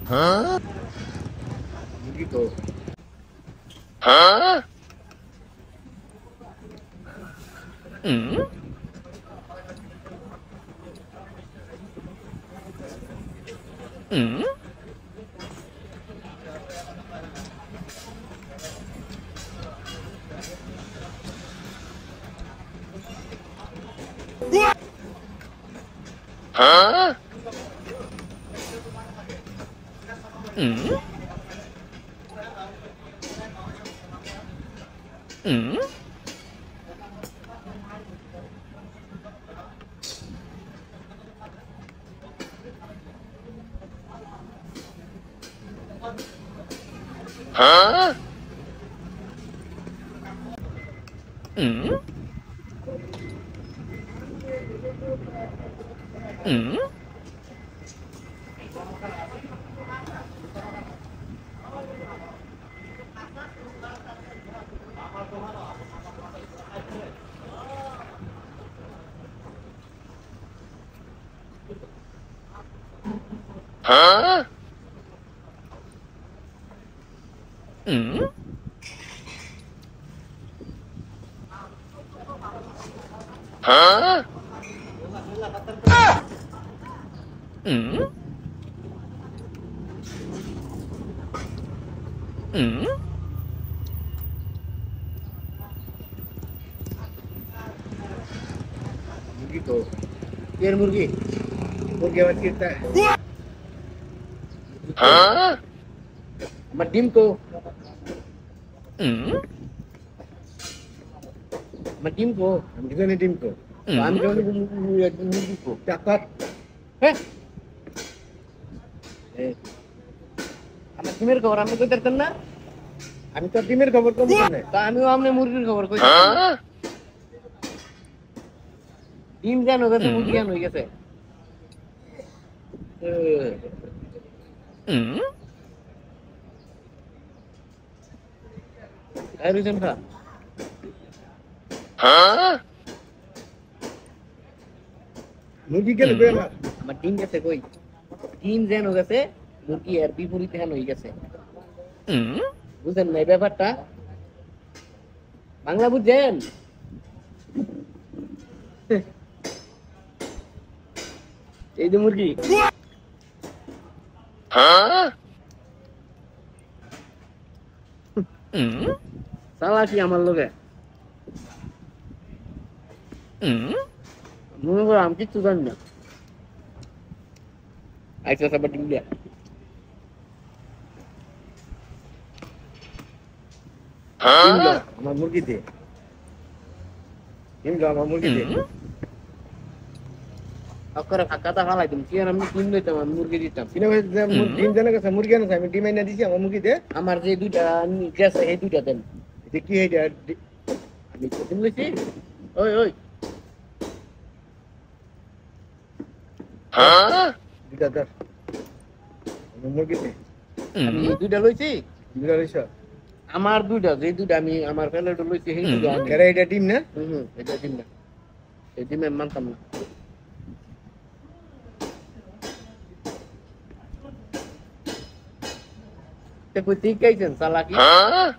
Hah? Begitu. Hah? Hmm? Hmm? Hah? Hmm? Hmm? Hah? Hmm? Hmm? Hah? Hmm? Hah? Hmm? Hmm? Begitu. Biar murgi. Murgi awak kita. Hah? Madim ko. Hmm? Madim ko. Kami juga nih dim ko. Kami juga nih murgi ko. Cakap. আমার ডিমের খবর আমি কই দেখতেন না আমি তো ডিমের খবর কম জানি তা আমিও আমনে মুরগির খবর কই ডিম জানো গেছে মুরগি জানো হয়ে গেছে এই রুজন খা মুরগি গেল কই আমার ডিম গেছে কই ডিম জানো গেছে মুরগি আর বিপরীতে হেন হয়ে গেছে বুঝেন না এই ব্যাপারটা বাংলা বুঝছেন এই যে মুরগি চালাকি আমার লোকে মনে করো আমি কিচ্ছু জানি না আইসা সবার ডিম দিয়া আমার মুরগি দিয়ে ডিম দাও আমার মুরগি দিয়ে অকরে ফাঁকাটা ফালাই তুমি কি আর আমি ডিম দিতাম আমি মুরগি দিতাম কিনা ডিম জানা গেছে মুরগি আনছে আমি ডিম এনে দিছি আমার মুরগি দে আমার যে দুইটা গেছে এই দুইটা দেন এটা কি এইটা আমি ডিম লইছি ওই ওই দুইটা দর আমার মুরগি দে আমি দুইটা লইছি দুইটা লইছ আমার দুইটা যে দুইটা আমি আমার ফেলেটা লইছি সেই দুইটা আরে এটা ডিম না এটা ডিম না এই ডিমে মানতাম না te putih kayak salah lagi. Hah?